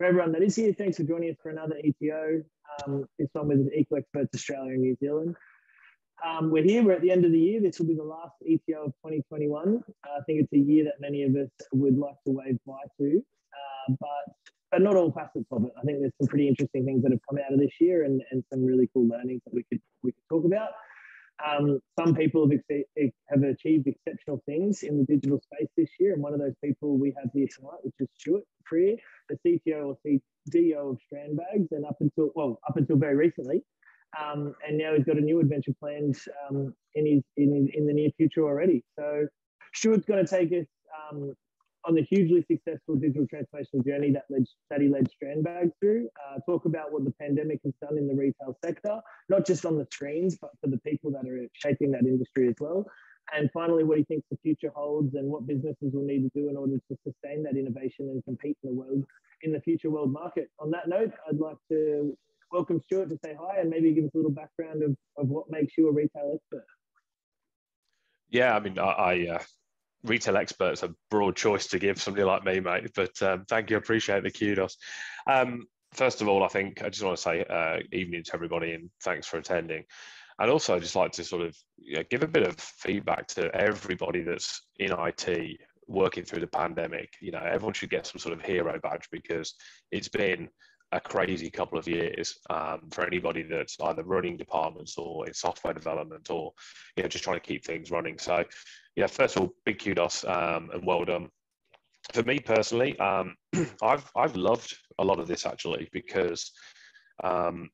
For everyone that is here, thanks for joining us for another ETO. This one with EcoExperts Australia and New Zealand. We're here, we're at the end of the year. This will be the last ETO of 2021. I think it's a year that many of us would like to wave bye to, but not all facets of it. I think there's some pretty interesting things that have come out of this year and some really cool learnings that we could talk about. Some people have achieved exceptional things in the digital space this year, and one of those people we have here tonight, which is Stuart, the CTO or CEO of Strandbags, and up until very recently, and now he's got a new adventure planned in the near future already. So Stuart's going to take us on the hugely successful digital transformation journey that he led Strandbags through, talk about what the pandemic has done in the retail sector, not just on the screens, but for the people that are shaping that industry as well. And finally, what he thinks the future holds and what businesses will need to do in order to sustain that innovation and compete in the future world market. On that note, I'd like to welcome Stuart to say hi and maybe give us a little background of what makes you a retail expert. Yeah, I mean, retail expert's a broad choice to give somebody like me, mate, but thank you, I appreciate the kudos. First of all, I think I just want to say evening to everybody and thanks for attending. And also I'd just like to sort of give a bit of feedback to everybody that's in IT working through the pandemic. Everyone should get some sort of hero badge because it's been a crazy couple of years for anybody that's either running departments or in software development or just trying to keep things running. So first of all, big kudos and well done. For me personally, I've loved a lot of this actually because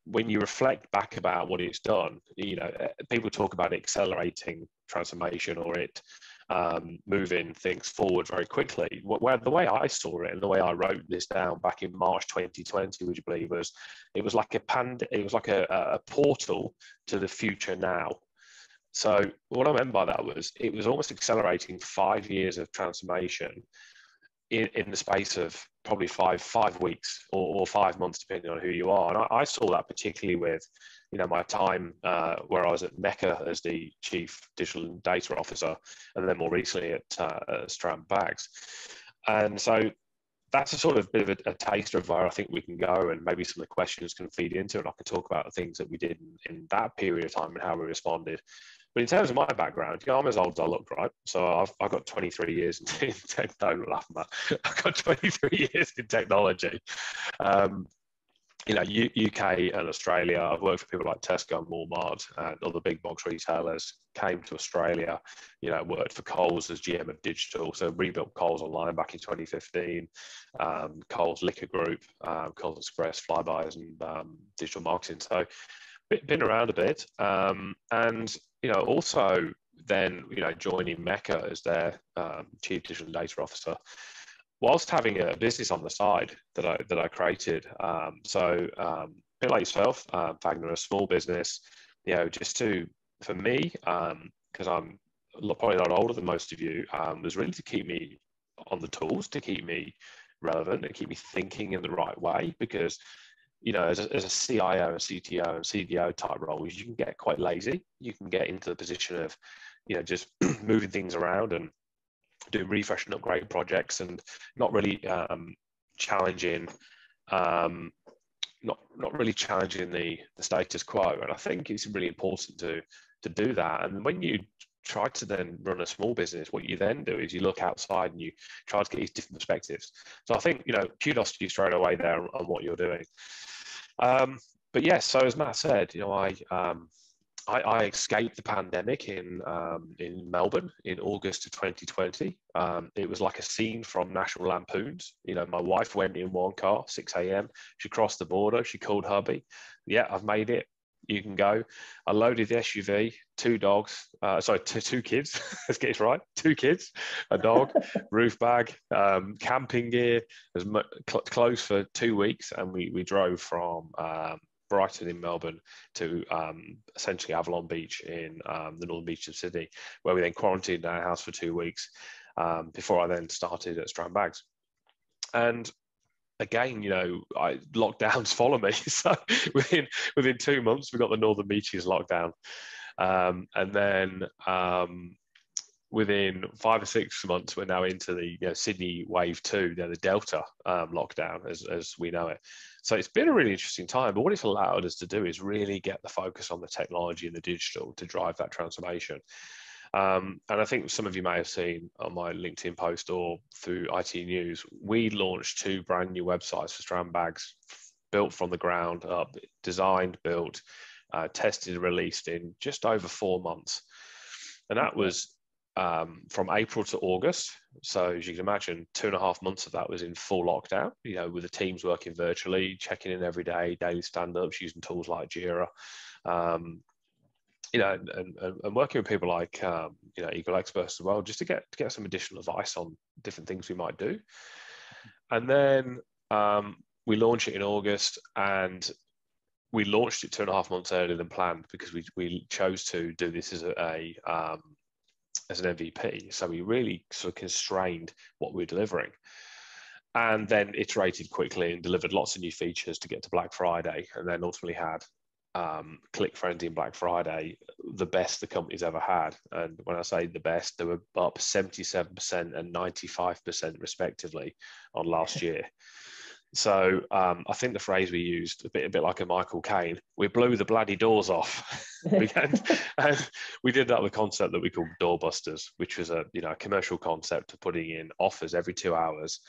when you reflect back about what it's done, people talk about accelerating transformation or it moving things forward very quickly. Where the way I saw it and the way I wrote this down back in March 2020, would you believe, it was like a portal to the future now. So what I meant by that was it was almost accelerating 5 years of transformation in the space of probably five weeks or 5 months, depending on who you are. And I saw that particularly with, my time where I was at Mecca as the Chief Digital and Data Officer, and then more recently at Strandbags. And so that's a sort of bit of a taster of where I think we can go, and maybe some of the questions can feed into it. I can talk about the things that we did in that period of time and how we responded. But in terms of my background, I'm as old as I look, right? So I've got 23 years in tech. Don't laugh at that. I've got 23 years in technology. UK and Australia. I've worked for people like Tesco and Walmart and other big box retailers. Came to Australia, worked for Coles as GM of digital. So rebuilt Coles Online back in 2015. Coles Liquor Group, Coles Express, Flybys, and digital marketing. So been around a bit, and also then joining Mecca as their Chief Digital and Data Officer, whilst having a business on the side that I created. A bit like yourself, Fagner, a small business, for me, because I'm probably not older than most of you, was really to keep me on the tools, to keep me relevant and keep me thinking in the right way, because as a CIO, a CTO, and CDO type roles, you can get quite lazy. You can get into the position of, just moving things around and doing refresh and upgrade projects and not really challenging, not really challenging the status quo. And I think it's really important to do that. And when you try to then run a small business, what you then do is you look outside and you try to get these different perspectives. So I think, kudos to you straight away there on what you're doing. But yes, so as Matt said, I escaped the pandemic in Melbourne in August of 2020. It was like a scene from National Lampoons. My wife went in one car, 6 a.m. She crossed the border. She called hubby. Yeah, I've made it. You can go. I loaded the SUV, two kids. Let's get it right. 2 kids, a dog, roof bag, camping gear. It was closed for 2 weeks, and we drove from Brighton in Melbourne to essentially Avalon Beach in the northern beach of Sydney, where we then quarantined in our house for 2 weeks before I then started at Strandbags. And again, lockdowns follow me. So within 2 months, we got the northern beaches lockdown. And then within 5 or 6 months, we're now into the Sydney wave 2, the Delta lockdown as we know it. So it's been a really interesting time. But what it's allowed us to do is really get the focus on the technology and the digital to drive that transformation. And I think some of you may have seen on my LinkedIn post or through IT News, we launched 2 brand new websites for Strand Bags, built from the ground up, designed, built, tested, released in just over 4 months. And that was from April to August. So as you can imagine, 2.5 months of that was in full lockdown, with the teams working virtually, checking in every day, daily stand-ups, using tools like Jira. And working with people like Eagle Experts as well, just to get some additional advice on different things we might do. And then we launched it in August, and we launched it 2.5 months earlier than planned because we chose to do this as an MVP. So we really sort of constrained what we were delivering, and then iterated quickly and delivered lots of new features to get to Black Friday, and then ultimately had Click Frenzy and Black Friday, the best the company's ever had. And when I say the best, they were up 77% and 95% respectively on last year. So I think the phrase we used, a bit like a Michael Caine, we blew the bloody doors off. And we did that with a concept that we called Doorbusters, which was a commercial concept of putting in offers every 2 hours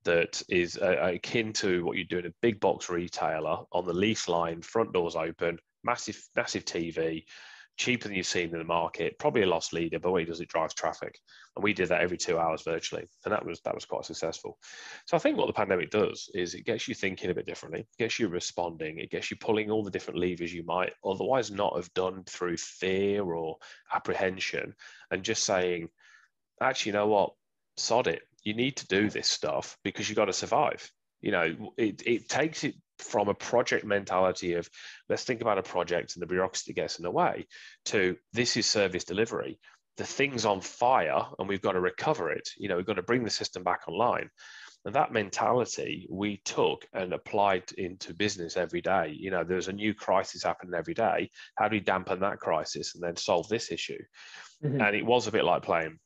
that is akin to what you do in a big box retailer on the lease line, front doors open, massive TV, cheaper than you've seen in the market, probably a loss leader, but what it does, it drives traffic. And we did that every 2 hours virtually. And that was quite successful. So I think what the pandemic does is it gets you thinking a bit differently, it gets you responding, it gets you pulling all the different levers you might otherwise not have done through fear or apprehension, and just saying, actually, you know what, sod it. You need to do this stuff because you've got to survive. It takes it from a project mentality of let's think about a project and the bureaucracy that gets in the way to this is service delivery. The thing's on fire and we've got to recover it. We've got to bring the system back online. And that mentality we took and applied into business every day. There's a new crisis happening every day. How do we dampen that crisis and then solve this issue? Mm-hmm. And it was a bit like playing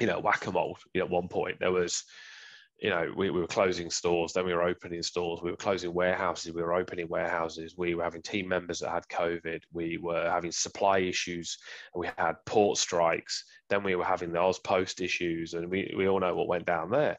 whack-a-mole. At one point there was, we were closing stores, then we were opening stores, we were closing warehouses, we were opening warehouses, we were having team members that had COVID, we were having supply issues, and we had port strikes, then we were having the Post issues, and we all know what went down there.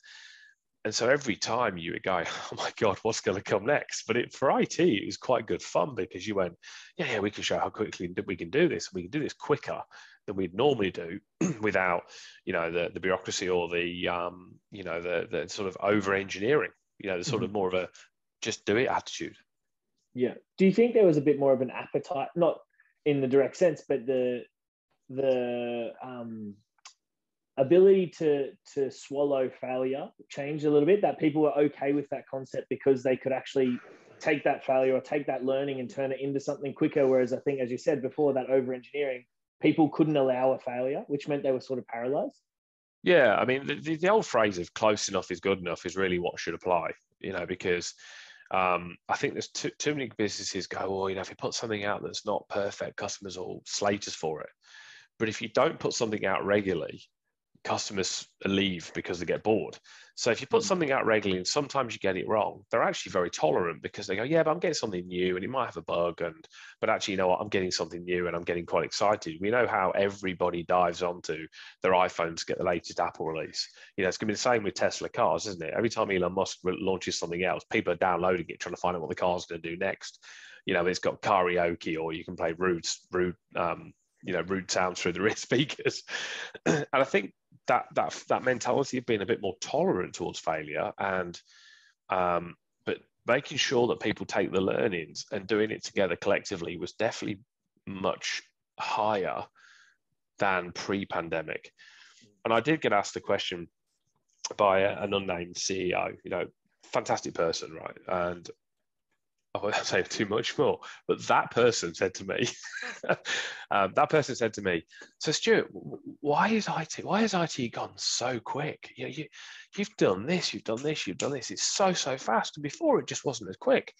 And so every time you would go, oh my God, what's going to come next? But for IT, it was quite good fun because you went, yeah, we can show how quickly we can do this. We can do this quicker than we'd normally do without, the bureaucracy or the sort of over engineering, the sort of more of a just do it attitude. Yeah. Do you think there was a bit more of an appetite, not in the direct sense, but the ability to swallow failure changed a little bit, that people were okay with that concept because they could actually take that failure or take that learning and turn it into something quicker? Whereas I think, as you said before, that over engineering, people couldn't allow a failure, which meant they were sort of paralyzed. Yeah, I mean, the old phrase of close enough is good enough is really what should apply, because I think there's too many businesses go, well, if you put something out that's not perfect, customers will slate us for it. But if you don't put something out regularly, customers leave because they get bored. So if you put something out regularly and sometimes you get it wrong, they're actually very tolerant because they go, yeah, but I'm getting something new and it might have a bug, but actually, you know what, I'm getting something new and I'm getting quite excited. We know how everybody dives onto their iPhone to get the latest Apple release. It's going to be the same with Tesla cars, isn't it? Every time Elon Musk launches something else, people are downloading it, trying to find out what the car's going to do next. It's got karaoke, or you can play rude sounds through the rear speakers. And I think that mentality of being a bit more tolerant towards failure and but making sure that people take the learnings and doing it together collectively was definitely much higher than pre-pandemic. And I did get asked a question by an unnamed CEO, fantastic person, right? And I won't say too much more, but that person said to me, so Stuart, why has IT gone so quick? You've done this, you've done this, you've done this. It's so fast. And before it just wasn't as quick.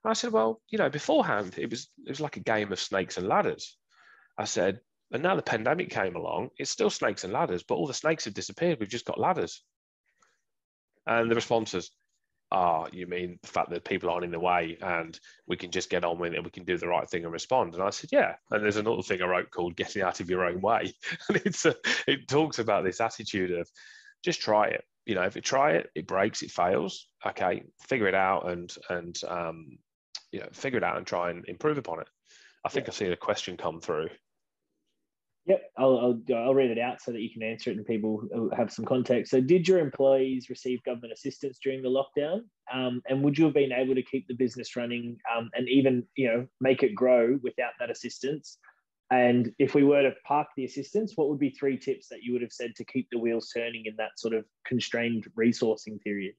And I said, well, beforehand, it was like a game of snakes and ladders. I said, And now the pandemic came along, it's still snakes and ladders, but all the snakes have disappeared. We've just got ladders. And the response is, you mean the fact that people aren't in the way and we can just get on with it, we can do the right thing and respond? And I said, yeah. And there's another thing I wrote called Getting Out of Your Own Way. And it talks about this attitude of just try it. You know, if you try it, it breaks, it fails. Okay, figure it out and figure it out and try and improve upon it. I think I see a question come through. Yep, I'll read it out so that you can answer it and people have some context. So did your employees receive government assistance during the lockdown? And would you have been able to keep the business running and even, make it grow without that assistance? And if we were to park the assistance, what would be 3 tips that you would have said to keep the wheels turning in that sort of constrained resourcing period?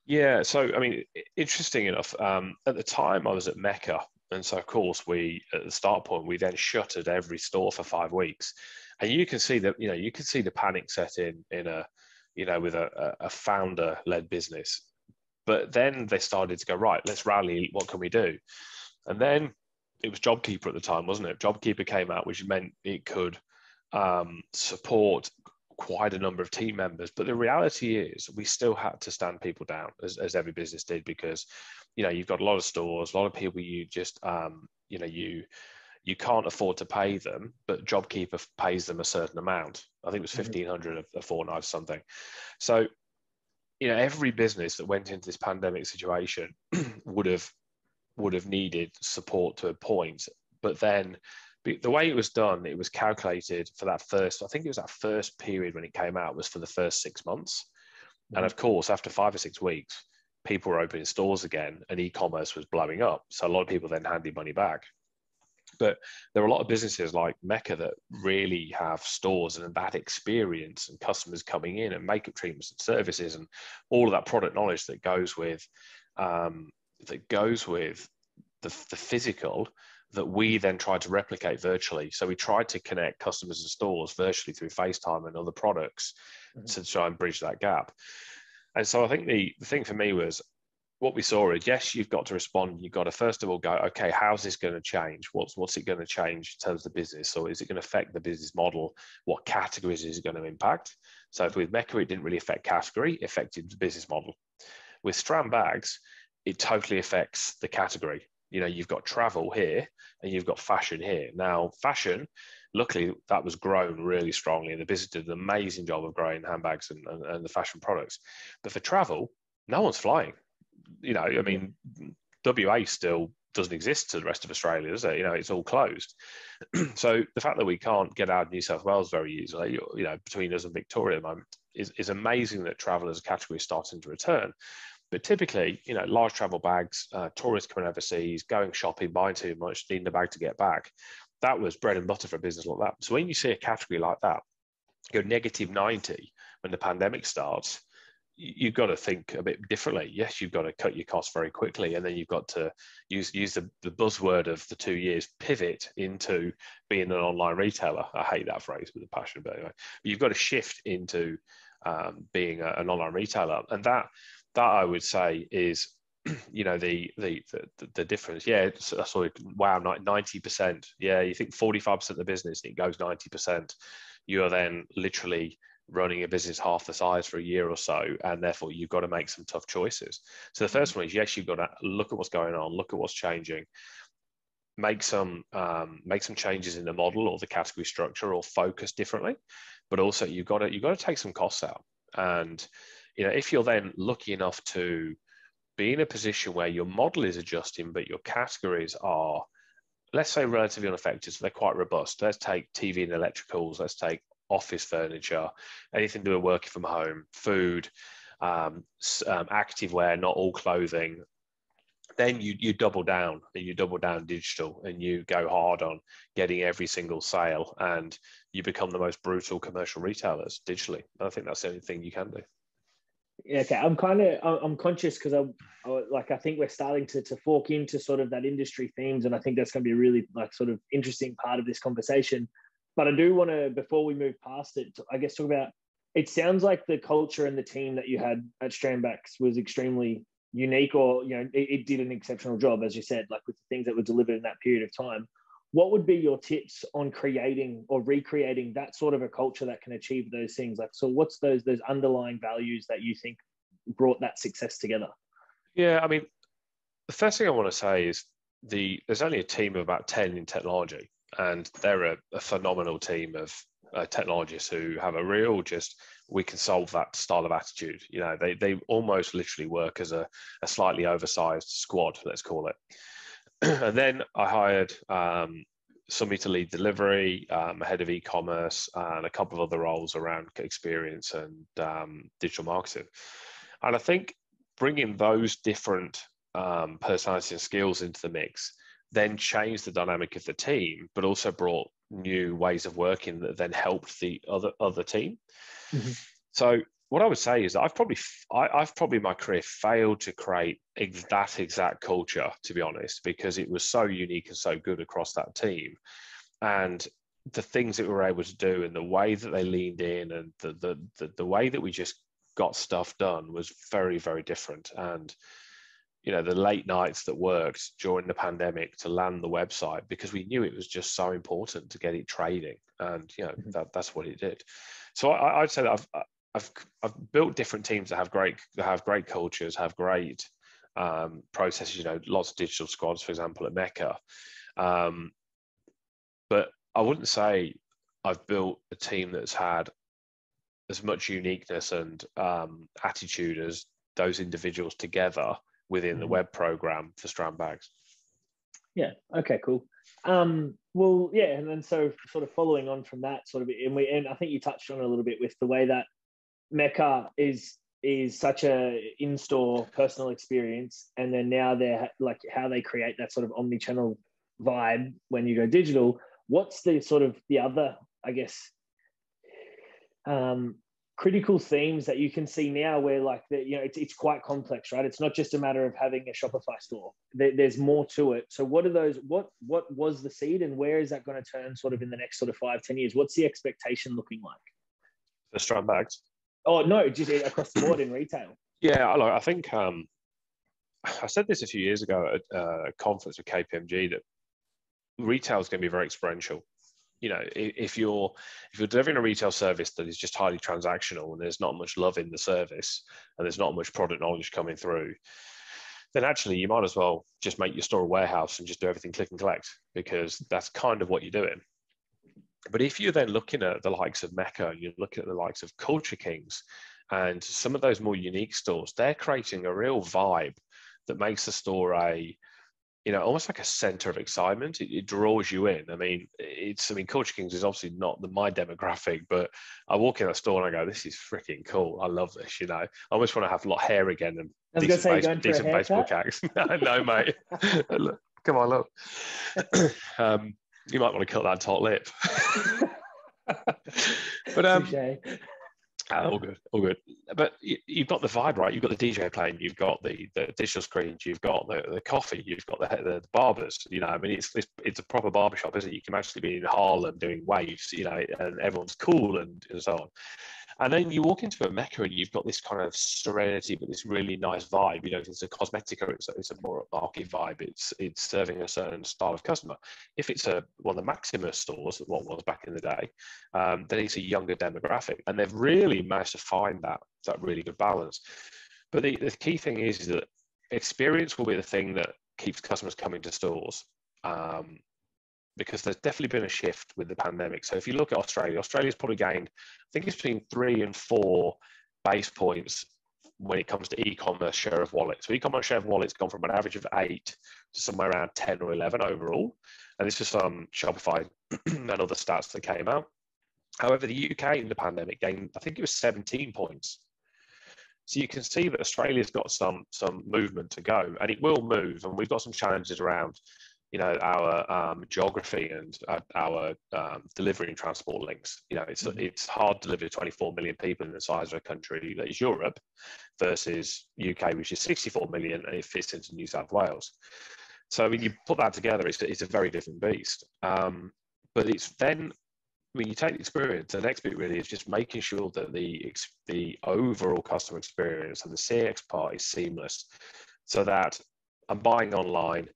Yeah, so, I mean, interesting enough, at the time I was at Mecca. And so, of course, at the start point, we then shuttered every store for 5 weeks. And you can see that, you can see the panic set in with a founder-led business. But then they started to go, right, let's rally. What can we do? And then it was JobKeeper at the time, wasn't it? JobKeeper came out, which meant it could support quite a number of team members. But the reality is we still had to stand people down, as every business did, because you've got a lot of stores, a lot of people you just you can't afford to pay them, but JobKeeper pays them a certain amount. I think it was 1,500 a fortnight or something. So every business that went into this pandemic situation would have needed support to a point. But then the way it was done, it was calculated for that first, I think it was that first period when it came out was for the first 6 months. And of course, after 5 or 6 weeks, people were opening stores again and e-commerce was blowing up. So a lot of people then handed money back. But there are a lot of businesses like Mecca that really have stores and that experience and customers coming in and makeup treatments and services and all of that product knowledge that goes with the physical that we then tried to replicate virtually. So we tried to connect customers and stores virtually through FaceTime and other products to try and bridge that gap. And so I think the thing for me was what we saw is, yes, you've got to respond. You've got to first of all go, okay, how's this going to change? What's it going to change in terms of the business? So is it going to affect the business model? What categories is it going to impact? So with Mecca, it didn't really affect category, it affected the business model. With Strand Bags, it totally affects the category. You've got travel here and you've got fashion here. Now, fashion, luckily, that was grown really strongly and the business did an amazing job of growing handbags and the fashion products. But for travel, no one's flying. I mean, WA still doesn't exist to the rest of Australia, does it? It's all closed. So the fact that we can't get out of New South Wales very easily, between us and Victoria at the moment, is amazing that travel as a category is starting to return. But typically, large travel bags, tourists coming overseas, going shopping, buying too much, needing a bag to get back, that was bread and butter for a business like that. So when you see a category like that go -90 when the pandemic starts, you've got to think a bit differently. Yes, you've got to cut your costs very quickly, and then you've got to use the buzzword of the 2 years, pivot into being an online retailer. I hate that phrase with a passion, but anyway, you've got to shift into being an online retailer, and that I would say is the difference. Yeah, sorry, wow, 90%. Yeah, you think 45% of the business, it goes 90%. You are then literally running a business half the size for a year or so, and therefore you've got to make some tough choices. So the first one is, yes, you've got to look at what's going on, look at what's changing, make some changes in the model or the category structure or focus differently, but also you've got to take some costs out. And if you're then lucky enough to be in a position where your model is adjusting, but your categories are, let's say, relatively unaffected, so they're quite robust. Let's take TV and electricals, let's take office furniture, anything to do with working from home, food, activewear, not all clothing. Then you double down and you double down digital and you go hard on getting every single sale and you become the most brutal commercial retailers digitally. I think that's the only thing you can do. Yeah, okay. I'm conscious because I think we're starting to fork into sort of that industry themes, and I think that's going to be a really sort of interesting part of this conversation. But I do want to, before we move past it, I guess talk about, it sounds like the culture and the team that you had at Strandbacks was extremely unique, or it did an exceptional job, as you said, with the things that were delivered in that period of time. what would be your tips on creating or recreating that sort of a culture that can achieve those things? Like, so what's those underlying values that you think brought that success together? Yeah, I mean, the first thing I want to say is there's only a team of about 10 in technology, and they're a phenomenal team of technologists who have a real we can solve that style of attitude. You know, they almost literally work as a slightly oversized squad, let's call it. And then I hired somebody to lead delivery, a head of e-commerce, and a couple of other roles around experience and digital marketing. And I think bringing those different personalities and skills into the mix then changed the dynamic of the team, but also brought new ways of working that then helped the other team. Mm-hmm. So what I would say is that I've probably in my career failed to create that exact culture, to be honest, because it was so unique and so good across that team. And the things that we were able to do and the way that they leaned in and the way that we just got stuff done was very, very different. And, you know, the late nights that worked during the pandemic to land the website, because we knew it was just so important to get it trading. And, you know, that's what it did. So I'd say that I've built different teams that have great cultures, have great processes, you know, lots of digital squads, for example, at Mecca. But I wouldn't say I've built a team that's had as much uniqueness and attitude as those individuals together within the web program for Strand Bags. Yeah. Okay, cool. Well, yeah. And then so sort of following on from that sort of, and I think you touched on it a little bit with the way that Mecca is such a in-store personal experience. And then now they're like how they create that sort of omnichannel vibe when you go digital. What's the sort of the other, I guess, critical themes that you can see now where like you know it's quite complex, right? It's not just a matter of having a Shopify store. There's more to it. So what are those, what was the seed and where is that going to turn sort of in the next sort of 5-10 years? What's the expectation looking like for Strand Bags? Oh no, just across the board in retail. Yeah, look, I think I said this a few years ago at a conference with KPMG that retail is going to be very experiential. You know, if you're delivering a retail service that is just highly transactional and there's not much love in the service and there's not much product knowledge coming through, then actually you might as well just make your store a warehouse and just do everything click and collect, because that's kind of what you're doing. But if you're then looking at the likes of Mecca, you're looking at the likes of Culture Kings and some of those more unique stores, they're creating a real vibe that makes the store almost like a center of excitement. It draws you in. I mean, Culture Kings is obviously not my demographic, but I walk in that store and I go, this is freaking cool. I love this, you know. I almost want to have a lot of hair again and decent baseball caps. No, mate. Look, come on, look. You might want to cut that top lip. But all good. But you've got the vibe, right? You've got the DJ playing, you've got the digital screens, you've got the coffee, you've got the barbers. You know, I mean, it's a proper barbershop, isn't it? You can actually be in Harlem doing waves, you know, and everyone's cool and so on. And then you walk into a Mecca and you've got this kind of serenity, but this really nice vibe. You know, if it's a Cosmetica, it's a more upmarket vibe. It's serving a certain style of customer. If it's one of the Maximus stores, what was back in the day, then it's a younger demographic. And they've really managed to find that really good balance. But the key thing is that experience will be the thing that keeps customers coming to stores. Because there's definitely been a shift with the pandemic. So if you look at Australia's probably gained, I think it's between 3 and 4 base points when it comes to e-commerce share of wallet. So e-commerce share of wallet's gone from an average of 8 to somewhere around 10 or 11 overall. And this is some Shopify and other stats that came out. However, the UK in the pandemic gained, I think it was 17 points. So you can see that Australia's got some movement to go, and it will move. And we've got some challenges around, you know, our geography and our delivery and transport links. You know, it's hard to deliver to 24 million people in the size of a country that is Europe versus UK, which is 64 million, and it fits into New South Wales. So I mean, you put that together, it's a very different beast. But it's then, when you take the experience, the next bit really is just making sure that the overall customer experience and the CX part is seamless, so that I'm buying online,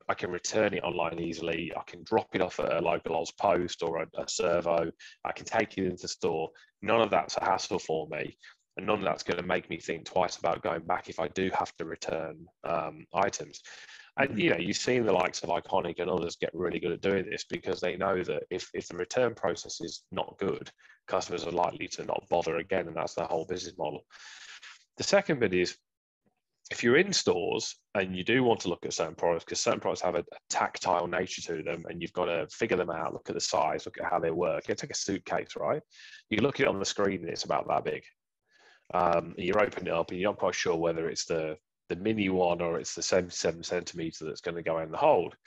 I can return it online easily. I can drop it off at a local Oz post or a servo. I can take it into store. None of that's a hassle for me. And none of that's going to make me think twice about going back if I do have to return items. And, you know, you've seen the likes of Iconic and others get really good at doing this because they know that if the return process is not good, customers are likely to not bother again. And that's their whole business model. The second bit is, if you're in stores and you do want to look at certain products, because certain products have a tactile nature to them and you've got to figure them out, look at the size, look at how they work. You take a suitcase, right? You look at it on the screen and it's about that big. You're opening it up and you're not quite sure whether it's the mini one or it's the 77 centimeter that's going to go in the hold.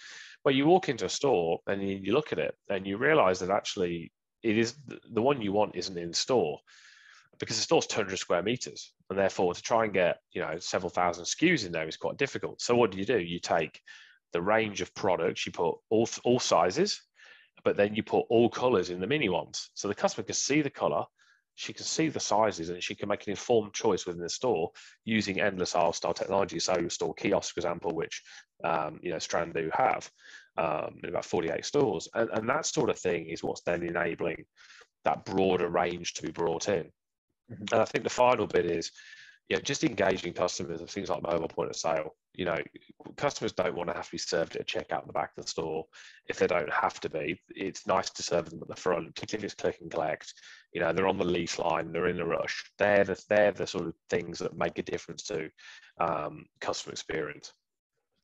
But you walk into a store and you look at it and you realize that actually it is the one you want isn't in store, because the store's 200 square meters, and therefore to try and get, you know, several thousand SKUs in there is quite difficult. So what do? You take the range of products, you put all sizes, but then you put all colors in the mini ones, so the customer can see the color, she can see the sizes, and she can make an informed choice within the store using endless aisle style technology. So store kiosks, for example, which you know, Strandu have in about 48 stores, and that sort of thing is what's then enabling that broader range to be brought in. And I think the final bit is, you know, just engaging customers with things like mobile point of sale. You know, customers don't want to have to be served at a checkout in the back of the store if they don't have to be. It's nice to serve them at the front, particularly if it's click and collect. You know, they're on the lease line, they're in a rush. They're the sort of things that make a difference to customer experience.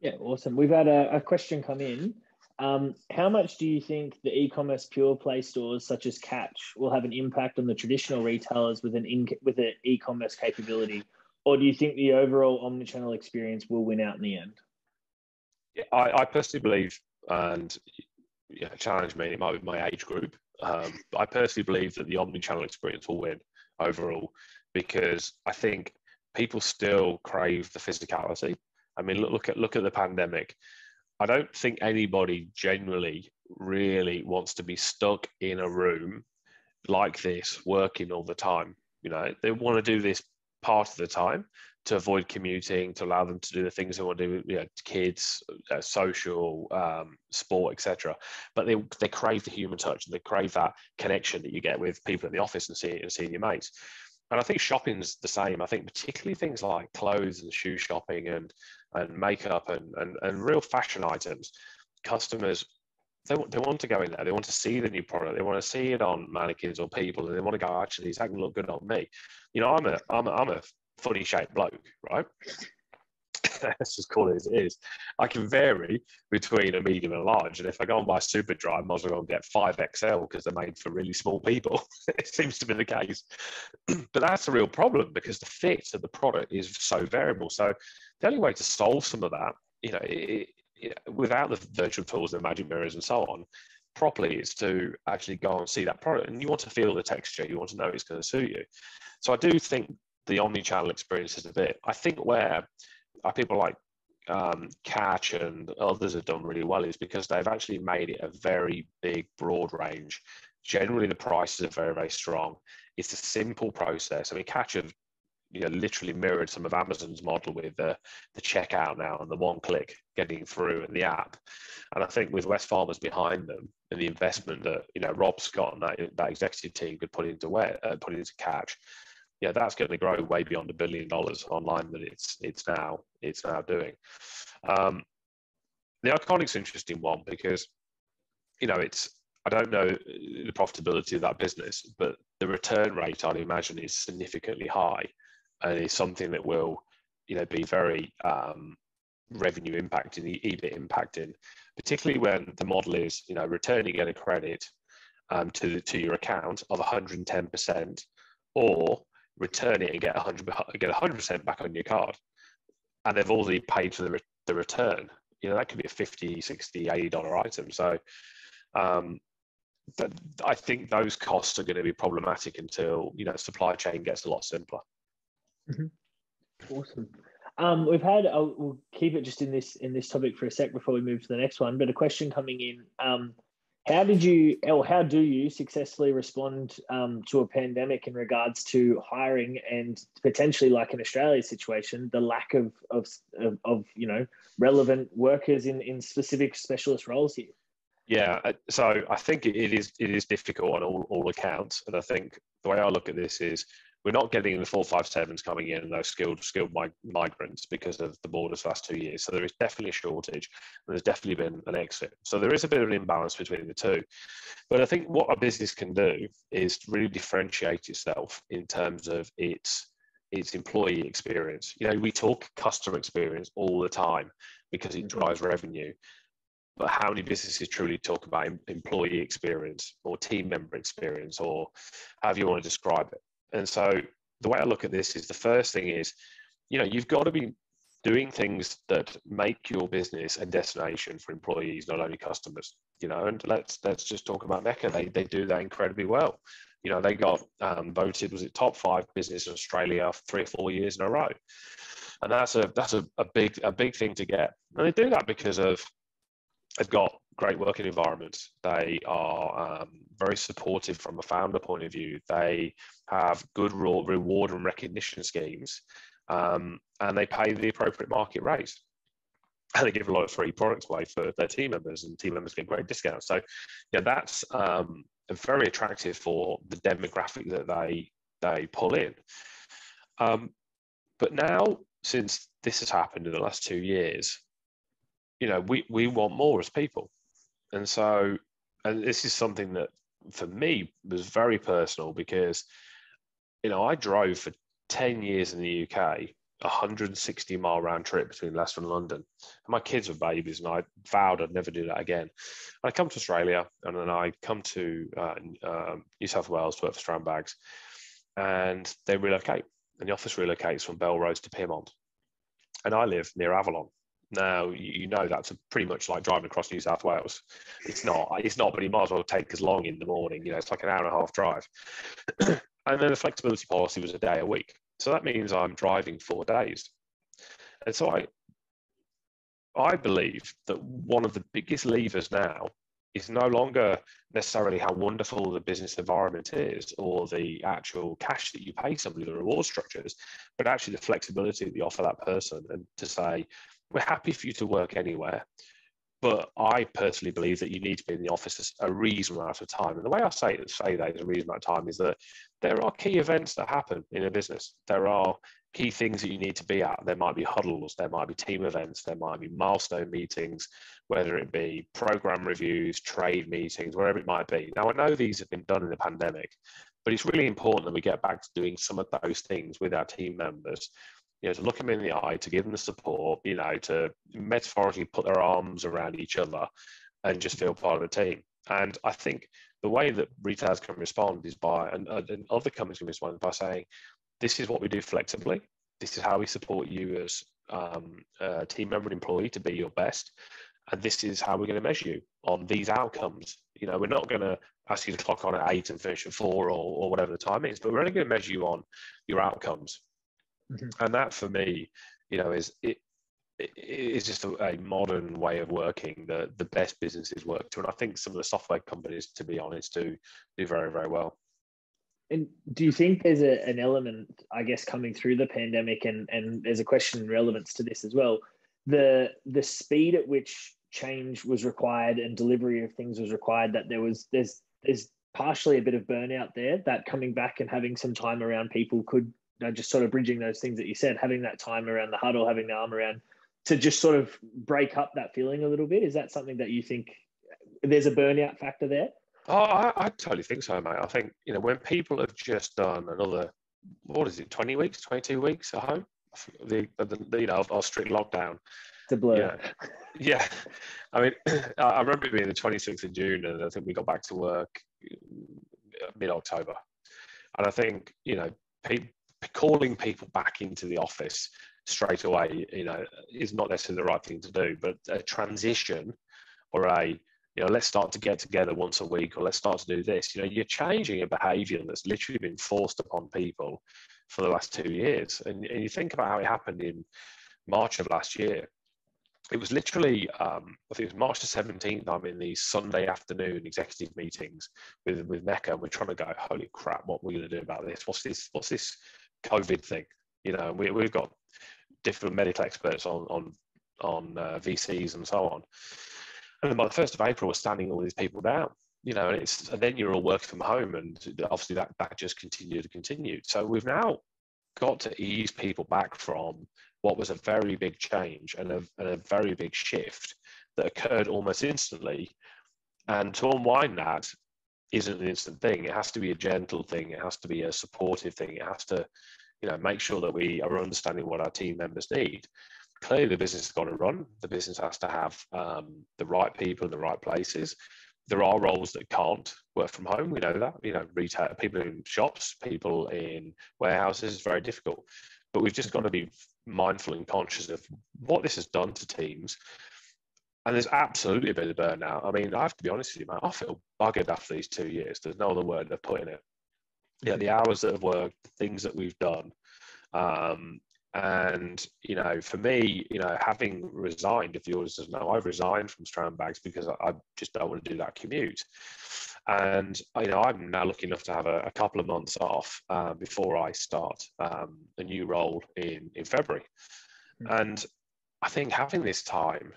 Yeah, awesome. We've had a question come in. How much do you think the e-commerce pure play stores such as Catch will have an impact on the traditional retailers with an e-commerce capability? Or do you think the overall omnichannel experience will win out in the end? Yeah, I personally believe, and yeah, challenge me, it might be my age group. I personally believe that the omnichannel experience will win overall, because I think people still crave the physicality. I mean, look at the pandemic. I don't think anybody generally really wants to be stuck in a room like this, working all the time. You know, they want to do this part of the time to avoid commuting, to allow them to do the things they want to do, you know, kids, social, sport, etc. But they crave the human touch, and they crave that connection that you get with people in the office and seeing your mates. And I think shopping's the same. I think particularly things like clothes and shoe shopping and makeup and real fashion items, customers, they want to go in there. They want to see the new product. They want to see it on mannequins or people, and they want to go, actually, it's going to look good on me. You know, I'm a funny shaped bloke, right? Let's just call it as it is. I can vary between a medium and a large, and if I go and buy Superdry, I might as well go and get 5XL because they're made for really small people. It seems to be the case. But that's a real problem, because the fit of the product is so variable. So the only way to solve some of that, you know, without the virtual tools, the magic mirrors and so on, properly, is to actually go and see that product. And you want to feel the texture. You want to know it's going to suit you. So I do think the omni-channel experience is a bit, I think where people like Catch and others have done really well is because they've actually made it a very big, broad range. Generally, the prices are very, very strong. It's a simple process. I mean, Catch have, you know, literally mirrored some of Amazon's model with the checkout now and the one-click getting through in the app. And I think with West Farmers behind them and the investment that, you know, Rob Scott and that executive team could put into Catch, yeah, that's going to grow way beyond $1 billion online that it's now doing. The Iconic's an interesting one because, you know, I don't know the profitability of that business, but the return rate, I'd imagine, is significantly high, and is something that will, you know, be very revenue impacting, EBIT impacting, particularly when the model is, you know, returning a credit to your account of 110%, or return it and get 100% back on your card, and they've already paid for the return. You know, that could be a $50, $60, $80 item. So I think those costs are going to be problematic until, you know, supply chain gets a lot simpler. Mm-hmm. Awesome. We've had, we'll keep it just in this topic for a sec before we move to the next one, but a question coming in. How did you, or how do you successfully respond to a pandemic in regards to hiring and potentially, like in Australia's situation, the lack of relevant workers in specific specialist roles here? Yeah, so I think it is difficult on all accounts, and I think the way I look at this is we're not getting the 457s coming in and those skilled migrants because of the borders the last 2 years. So there is definitely a shortage, and there's definitely been an exit. So there is a bit of an imbalance between the two. But I think what a business can do is really differentiate itself in terms of its employee experience. We talk customer experience all the time because it drives revenue. But how many businesses truly talk about employee experience or team member experience, or however you want to describe it? And so the way I look at this is the first thing is, you've got to be doing things that make your business a destination for employees, not only customers. And let's just talk about Mecca. They do that incredibly well. They got voted, was it top 5 business in Australia 3 or 4 years in a row, and that's a big thing to get. And they do that because they've got great working environments. They are very supportive from a founder point of view. They have good reward and recognition schemes, and they pay the appropriate market rates. And they give a lot of free products away for their team members, and team members get great discounts. So, that's very attractive for the demographic that they pull in. But now, since this has happened in the last 2 years, we want more as people. And so, and this is something that for me was very personal because, I drove for 10 years in the UK, 160-mile round trip between Leicester and London. And my kids were babies, and I vowed I'd never do that again. I come to Australia, and then I come to New South Wales to work for Strand Bags, and they relocate. And the office relocates from Belrose to Pyrmont. And I live near Avalon. Now, that's pretty much like driving across New South Wales. It's not, but it might as well take as long in the morning. It's like an hour and a half drive. And then the flexibility policy was a day a week. So that means I'm driving 4 days. And so I believe that one of the biggest levers now is no longer necessarily how wonderful the business environment is or the actual cash that you pay somebody, the reward structures, but actually the flexibility that you offer that person, and to say, we're happy for you to work anywhere, but I personally believe that you need to be in the office a reasonable amount of time. And the way I say that is a reasonable amount of time is that there are key events that happen in a business. There are key things that you need to be at. There might be huddles, there might be team events, there might be milestone meetings, whether it be program reviews, trade meetings, wherever it might be. Now, I know these have been done in the pandemic, but it's really important that we get back to doing some of those things with our team members. To look them in the eye, to give them the support, to metaphorically put their arms around each other and just feel part of the team. And I think the way that retailers can respond is by, and other companies can respond by saying, this is what we do flexibly. This is how we support you as a team member and employee to be your best. And this is how we're going to measure you on these outcomes. We're not going to ask you to clock on at 8 and finish at 4 or whatever the time is, but we're only going to measure you on your outcomes. Mm-hmm. And that for me, is just a modern way of working that the best businesses work to. And I think some of the software companies, to be honest, do very, very well. And do you think there's an element, I guess, coming through the pandemic, and there's a question in relevance to this as well, the speed at which change was required and delivery of things was required, that there's partially a bit of burnout there, that coming back and having some time around people could, just sort of bridging those things that you said, having that time around the huddle, having the arm around, to just sort of break up that feeling a little bit. Is that something that you think there's a burnout factor there? Oh, I totally think so, mate. I think, when people have just done another, 20 weeks, 22 weeks at home, our strict lockdown. It's a blur. Yeah. I mean, I remember it being the 26th of June, and I think we got back to work mid-October. And I think, calling people back into the office straight away, is not necessarily the right thing to do. But a transition, or let's start to get together once a week, or let's start to do this. You're changing a behaviour that's literally been forced upon people for the last 2 years. And you think about how it happened in March of last year. it was literally, I think it was March the 17th. I'm in these Sunday afternoon executive meetings with Mecca, and we're trying to go, holy crap, what are we going to do about this? What's this COVID thing? You know, we've got different medical experts on VCs and so on. And then by the 1st of April, we're standing all these people down. You know, and then you're all working from home, and obviously that just continued. So we've now got to ease people back from what was a very big change and a very big shift that occurred almost instantly. And to unwind that isn't an instant thing. It has to be a gentle thing. It has to be a supportive thing. It has to, you know, make sure that we are understanding what our team members need. Clearly, the business has got to run. The business has to have the right people in the right places. There are roles that can't work from home. We know that. You know, retail, people in shops, people in warehouses is very difficult. But we've just got to be mindful and conscious of what this has done to teams. And there's absolutely a bit of burnout. I mean, I have to be honest with you, mate, I feel buggered after these 2 years. There's no other word to put in it. Yeah, the hours that have worked, the things that we've done. And, you know, for me, you know, having resigned, if the audience doesn't know, I've resigned from Strand Bags because I just don't want to do that commute. And, you know, I'm now lucky enough to have a couple of months off before I start a new role in February. And I think having this time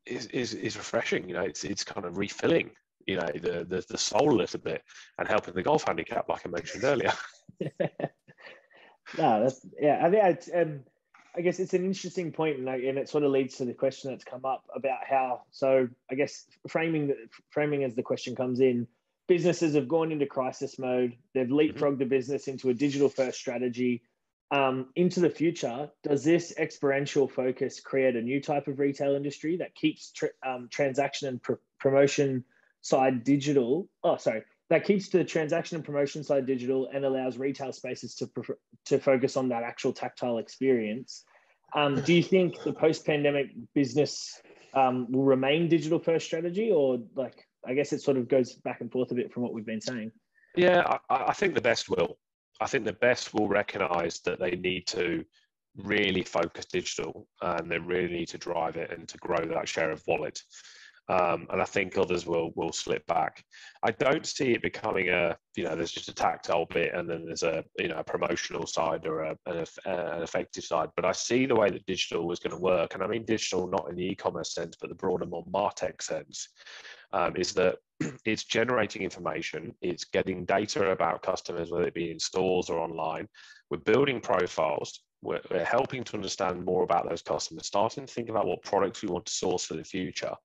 is refreshing. You know, it's kind of refilling, you know, the soul a little bit, and helping the golf handicap, like I mentioned earlier. No, that's, yeah, I think it's, I guess it's an interesting point, and it sort of leads to the question that's come up about how, so I guess framing as the question comes in, businesses have gone into crisis mode, they've leapfrogged the business into a digital first strategy. Into the future, does this experiential focus create a new type of retail industry that keeps transaction and promotion side digital? That keeps the transaction and promotion side digital and allows retail spaces to focus on that actual tactile experience. Do you think the post-pandemic business will remain digital first strategy, or like, I guess it sort of goes back and forth a bit from what we've been saying? Yeah, I think the best will. I think the best will recognise that they need to really focus digital, and they really need to drive it and to grow that share of wallet. And I think others will slip back. I don't see it becoming there's just a tactile bit and then there's a promotional side or an effective side. But I see the way that digital is going to work, and I mean digital not in the e-commerce sense, but the broader, more MarTech sense, is that it's generating information, it's getting data about customers, whether it be in stores or online. We're building profiles. We're helping to understand more about those customers, starting to think about what products we want to source for the future.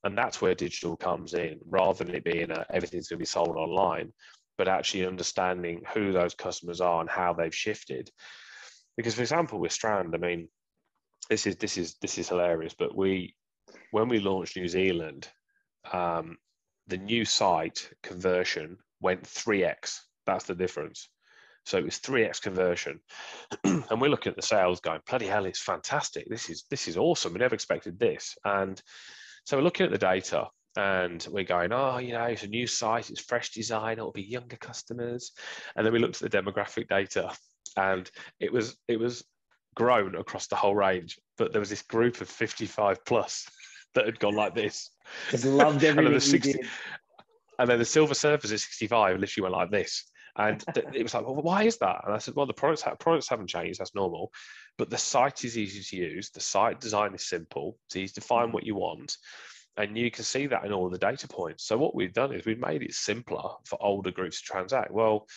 And that's where digital comes in, rather than it being everything's going to be sold online, but actually understanding who those customers are and how they've shifted. Because, for example, with Strand, I mean, this is hilarious. But when we launched New Zealand, the new site conversion went 3x. That's the difference. So it was 3x conversion, and we're looking at the sales going, bloody hell, it's fantastic. This is awesome. We never expected this. And so we're looking at the data and we're going, it's a new site, it's fresh design, it'll be younger customers. And then we looked at the demographic data, and it was grown across the whole range. But there was this group of 55 plus that had gone like this. Just loved everything you did. And then the silver surfers at 65 literally went like this. And it was like, well, why is that? And I said, well, the products haven't changed. That's normal. But the site is easy to use. The site design is simple. It's easy to find what you want. And you can see that in all of the data points. So what we've done is we've made it simpler for older groups to transact. Well,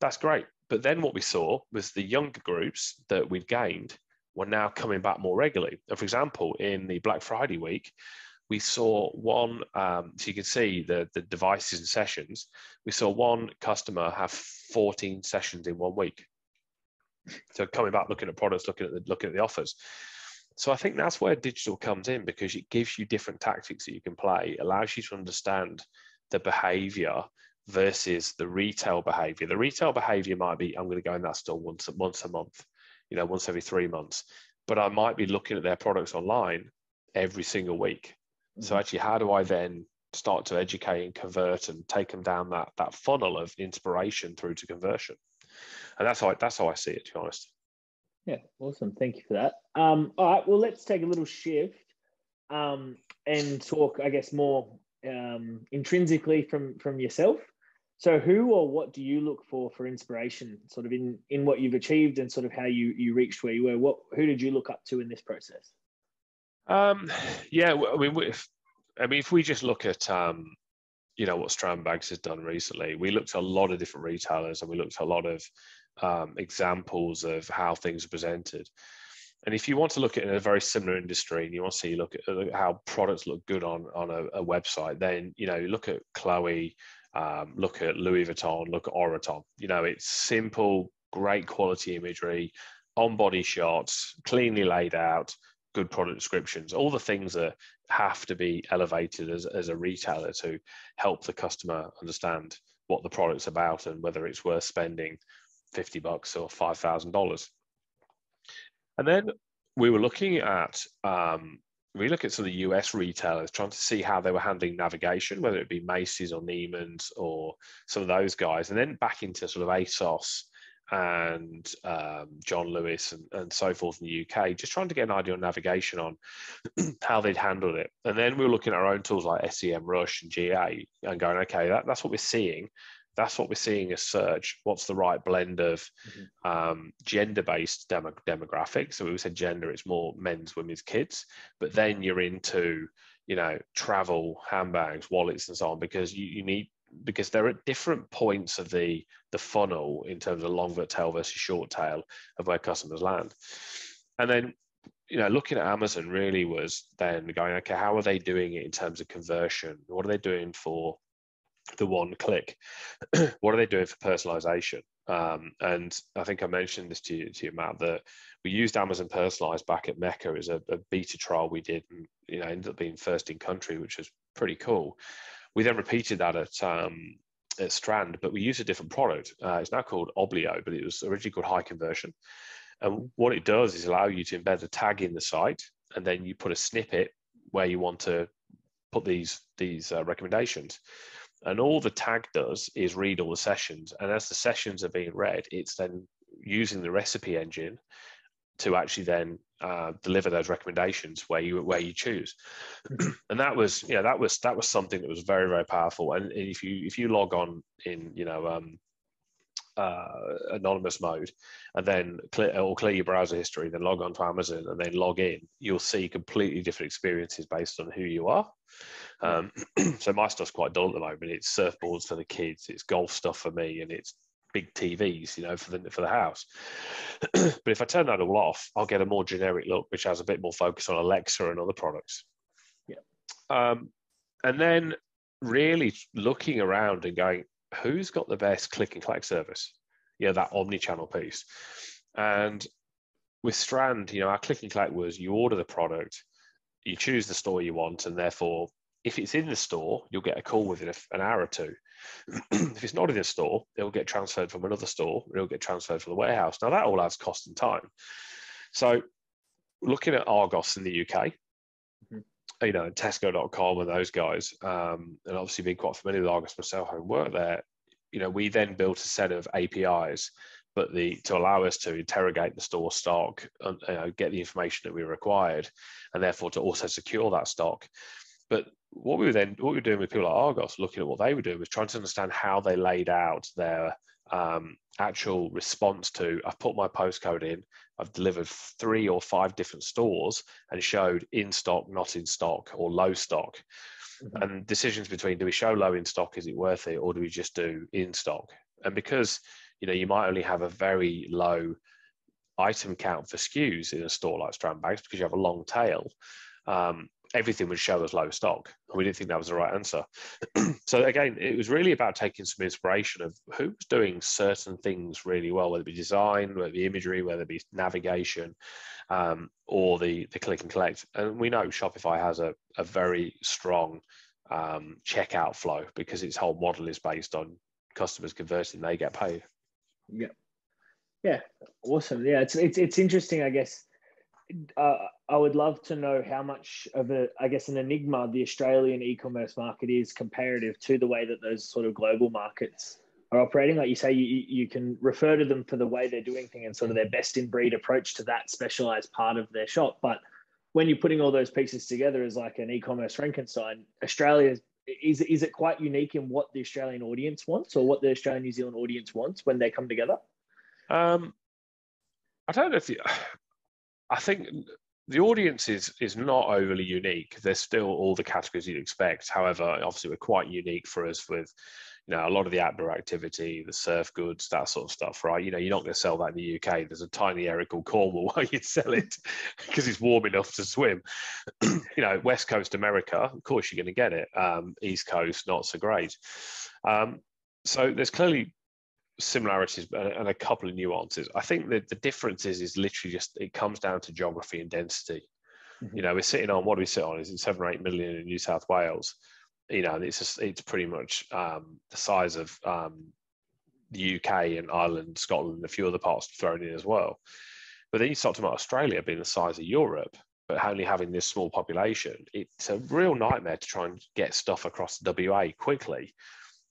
that's great. But then what we saw was the younger groups that we'd gained were now coming back more regularly. For example, in the Black Friday week, we saw one, so you can see the devices and sessions. We saw one customer have 14 sessions in 1 week. So coming back, looking at products, looking at the offers. So I think that's where digital comes in, because it gives you different tactics that you can play, allows you to understand the behavior versus the retail behavior. The retail behavior might be, I'm going to go in that store once a month, once every 3 months, but I might be looking at their products online every single week. So actually, how do I then start to educate and convert and take them down that funnel of inspiration through to conversion? And that's how I see it, to be honest. Yeah, awesome. Thank you for that. All right, well, let's take a little shift and talk, I guess, more intrinsically from yourself. So who or what do you look for inspiration, sort of in what you've achieved and sort of how you reached where you were? Who did you look up to in this process? Yeah, if we just look at what Strand Bags has done recently, we looked at a lot of different retailers and we looked at a lot of examples of how things are presented. And if you want to look at a very similar industry and you want to see look at how products look good on a website, then you look at Chloe, look at Louis Vuitton, look at Oroton. It's simple, great quality imagery, on-body shots, cleanly laid out, good product descriptions, all the things that have to be elevated as a retailer to help the customer understand what the product's about and whether it's worth spending $50 or $5,000. And then we were looking at we look at some of the US retailers, trying to see how they were handling navigation, whether it be Macy's or Neiman's or some of those guys, and then back into sort of ASOS and John Lewis and so forth in the UK, just trying to get an idea on navigation on how they'd handled it. And then we were looking at our own tools like SEMrush and GA and going, okay, that's what we're seeing. That's what we're seeing as search. What's the right blend of gender-based demographics? So we said gender, it's more men's, women's, kids. But then you're into, travel, handbags, wallets, and so on, because because they're at different points of the funnel in terms of long tail versus short tail of where customers land. And then, looking at Amazon really was then going, okay, how are they doing it in terms of conversion? What are they doing for the one click? What are they doing for personalization? And I think I mentioned this to you, Matt, that we used Amazon Personalized back at Mecca as a beta trial we did, and ended up being first in country, which was pretty cool. We then repeated that at Strand, but we used a different product. It's now called Oblio, but it was originally called High Conversion. And what it does is allow you to embed a tag in the site, and then you put a snippet where you want to put these recommendations. And all the tag does is read all the sessions. And as the sessions are being read, it's then using the recipe engine to actually then deliver those recommendations where you choose. And that was something that was very, very powerful. And if you log on in anonymous mode and then clear your browser history, then log on to Amazon and then log in, you'll see completely different experiences based on who you are. So my stuff's quite dull at the moment. It's surfboards for the kids, it's golf stuff for me, and it's big TVs, for the house. But if I turn that all off, I'll get a more generic look, which has a bit more focus on Alexa and other products. And then really looking around and going, who's got the best click and collect service? That omni-channel piece. And with Strand, our click and collect was you order the product, you choose the store you want, and therefore, if it's in the store, you'll get a call within an hour or two. If it's not in the store, it'll get transferred from another store, it'll get transferred from the warehouse. Now that all adds cost and time. So looking at Argos in the UK, Tesco.com and those guys, and obviously being quite familiar with Argos myself, having worked there, we then built a set of APIs, but to allow us to interrogate the store stock and get the information that we required, and therefore to also secure that stock. But what we were doing with people like Argos, looking at what they were doing, was trying to understand how they laid out their actual response to, I've put my postcode in, I've delivered 3 or 5 different stores and showed in stock, not in stock, or low stock. And decisions between, do we show low in stock, is it worth it, or do we just do in stock? And because you might only have a very low item count for SKUs in a store like Strand Bags because you have a long tail, everything would show as low stock. And we didn't think that was the right answer. So again, it was really about taking some inspiration of who was doing certain things really well, whether it be design, whether it be imagery, whether it be navigation, or the click and collect. And we know Shopify has a very strong checkout flow because its whole model is based on customers converting, they get paid. Yeah, awesome. Yeah, it's interesting, I guess. I would love to know how much of an enigma the Australian e-commerce market is comparative to the way that those sort of global markets are operating. Like you say, you can refer to them for the way they're doing things and sort of their best in breed approach to that specialized part of their shop. But when you're putting all those pieces together as like an e-commerce Frankenstein, Australia is it quite unique in what the Australian audience wants, or what the Australian New Zealand audience wants when they come together? I don't know if I think the audience is not overly unique. There's still all the categories you'd expect. However, obviously we're quite unique for us with, a lot of the outdoor activity, the surf goods, that sort of stuff, right? You're not going to sell that in the UK. There's a tiny area called Cornwall where you'd sell it because it's warm enough to swim. West Coast America, of course you're going to get it. East Coast, not so great. So there's clearly similarities and a couple of nuances. I think that the difference is literally just, it comes down to geography and density. Mm-hmm. We're sitting on, what do we sit on? Is it 7 or 8 million in New South Wales? It's pretty much the size of the UK and Ireland, Scotland, and a few other parts thrown in as well. But then you start talking about Australia being the size of Europe, but only having this small population. It's a real nightmare to try and get stuff across the WA quickly.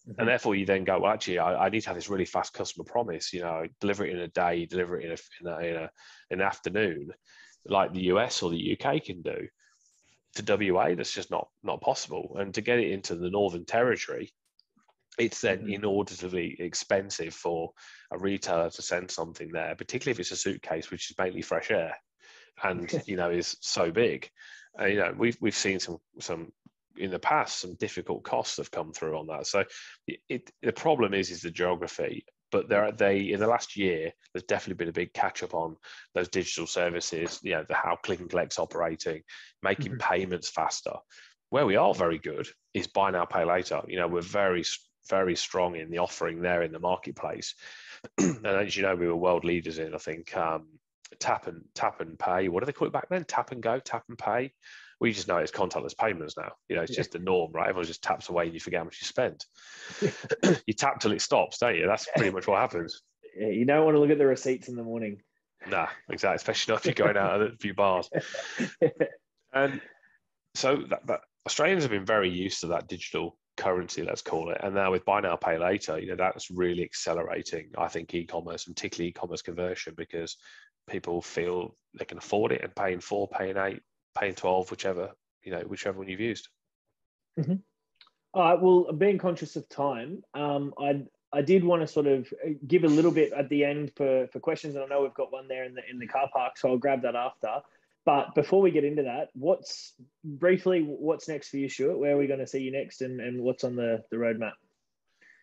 Mm-hmm. And therefore you then go, well, actually, I need to have this really fast customer promise, deliver it in a day, deliver it in an afternoon, like the US or the UK can do. To WA, that's just not possible. And to get it into the Northern Territory, it's then inordinately expensive for a retailer to send something there, particularly if it's a suitcase, which is mainly fresh air and, is so big. We've seen some in the past, some difficult costs have come through on that. So the problem is the geography. But in the last year, there's definitely been a big catch up on those digital services, how Click and Collect's operating, making payments faster. Where we are very good is buy now, pay later. We're very, very strong in the offering there in the marketplace. And as you know, we were world leaders in, I think, tap and pay. What do they call it back then? Tap and go, tap and pay. We just know it's contactless payments now. It's just the norm, right? Everyone just taps away and you forget how much you spent. You tap till it stops, don't you? That's pretty much what happens. Yeah, you don't want to look at the receipts in the morning. Nah, exactly. Especially not if you're going out at a few bars. And so that Australians have been very used to that digital currency, let's call it. And now with buy now, pay later, that's really accelerating, I think, e-commerce, and particularly e-commerce conversion, because people feel they can afford it and paying 4, paying 8, paying 12, whichever one you've used. Mm-hmm. All right. Well, being conscious of time, I did want to sort of give a little bit at the end for questions, and I know we've got one there in the car park, so I'll grab that after. But before we get into that, what's next for you, Stuart? Where are we going to see you next, and what's on the roadmap?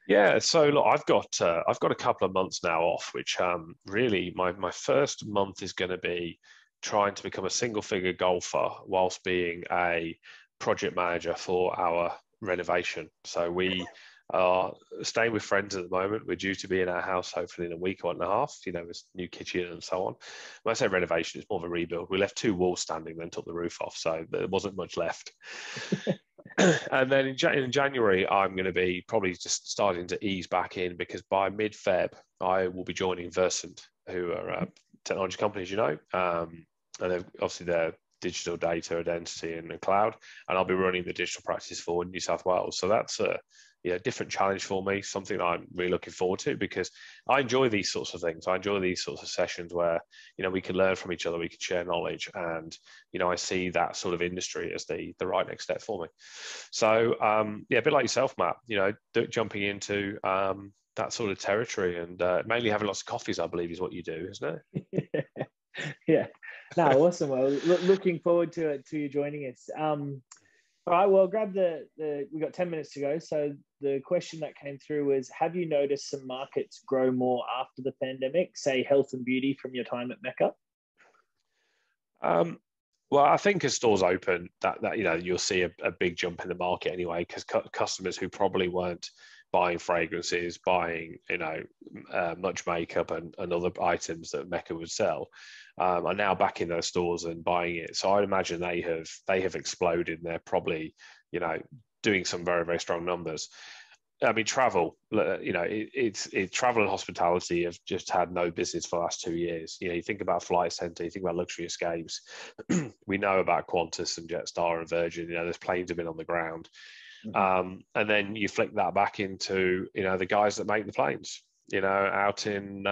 Yeah, so look, I've got a couple of months now off, which really my first month is going to be trying to become a single-figure golfer whilst being a project manager for our renovation. So we are staying with friends at the moment. We're due to be in our house hopefully in a week or and a half, with new kitchen and so on. When I say renovation, it's more of a rebuild. We left 2 walls standing, then took the roof off, so there wasn't much left. And then in January, I'm going to be probably just starting to ease back in, because by mid-Feb, I will be joining Versant, who are a technology company, as you know. And obviously they're digital data, identity, and cloud. And I'll be running the digital practice for New South Wales. So that's a different challenge for me, something I'm really looking forward to, because I enjoy these sorts of things. I enjoy these sorts of sessions where, we can learn from each other, we can share knowledge, and, I see that sort of industry as the right next step for me. So, a bit like yourself, Matt, jumping into that sort of territory, and mainly having lots of coffees, I believe, is what you do, isn't it? Yeah. No, awesome. Well, looking forward to you joining us. All right, well, grab we got 10 minutes to go. So the question that came through was, have you noticed some markets grow more after the pandemic, say health and beauty, from your time at Mecca? Well, I think as stores open, that you'll see a big jump in the market anyway, because customers who probably weren't buying fragrances, buying much makeup and other items that Mecca would sell, are now back in those stores and buying it. So I'd imagine they have exploded, and they're probably doing some very, very strong numbers. I mean, travel, travel and hospitality have just had no business for the last 2 years. You think about Flight Centre, you think about Luxury Escapes. We know about Qantas and Jetstar and Virgin. There's planes have been on the ground. And then you flick that back into, you know, the guys that make the planes, you know, out in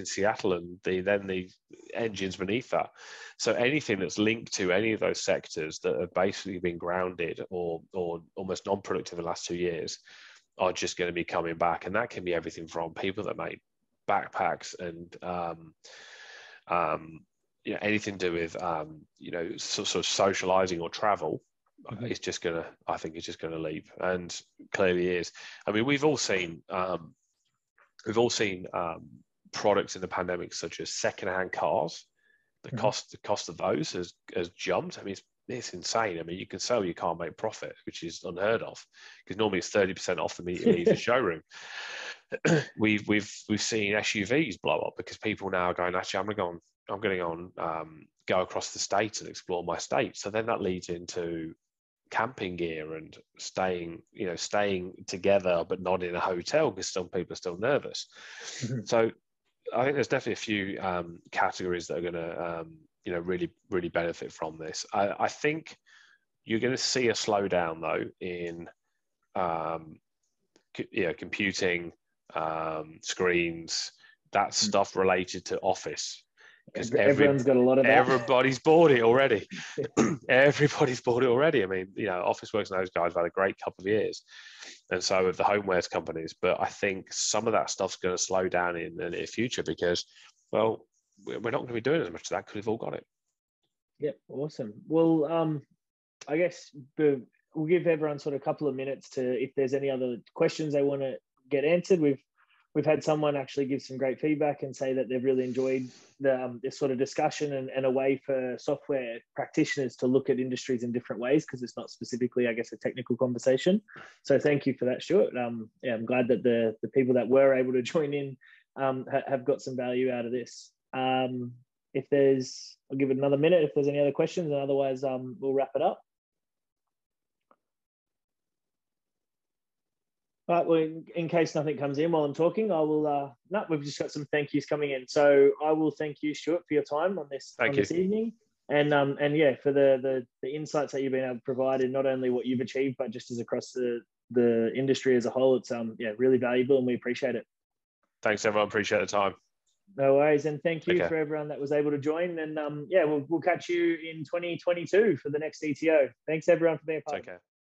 Seattle, and the engines beneath that. So anything that's linked to any of those sectors that have basically been grounded or almost non-productive in the last 2 years are just going to be coming back. And that can be everything from people that make backpacks and you know, anything to do with you know, sort of socializing or travel. It's just gonna, I think it's just gonna leap, and clearly is. I mean, we've all seen products in the pandemic such as secondhand cars. The cost of those has jumped. I mean, it's insane. I mean, you can sell your car, make profit, which is unheard of, because normally it's 30% off the minute you leave the showroom. We've seen SUVs blow up because people now are going, actually, I'm going to go across the state and explore my state. So then that leads into camping gear and staying together, but not in a hotel, because some people are still nervous. So I think there's definitely a few categories that are going to, you know, really benefit from this. I think you're going to see a slowdown though in, computing, screens, that stuff related to office. Because everyone's got a lot of that. Everybody's bought it already. Everybody's bought it already. I mean, you know, Officeworks and those guys have had a great couple of years, and so have the homewares companies. But I think some of that stuff's going to slow down in the near future because, well, we're not going to be doing as much of that because we've all got it. Yep, awesome. Well, I guess we'll give everyone sort of a couple of minutes to, if there's any other questions they want to get answered. We've had someone actually give some great feedback and say that they've really enjoyed this sort of discussion and a way for software practitioners to look at industries in different ways, because it's not specifically, I guess, a technical conversation. So thank you for that, Stuart. I'm glad that the people that were able to join in have got some value out of this. I'll give it another minute if there's any other questions, and otherwise we'll wrap it up. But in case nothing comes in while I'm talking, I will. No, we've just got some thank yous coming in. So I will thank you, Stuart, for your time on this this evening, and yeah, for the insights that you've been able to provide, and not only what you've achieved, but just as across the industry as a whole. It's really valuable, and we appreciate it. Thanks, everyone. Appreciate the time. No worries, and thank you for everyone that was able to join. And we'll catch you in 2022 for the next ETO. Thanks everyone for being a part. Take care.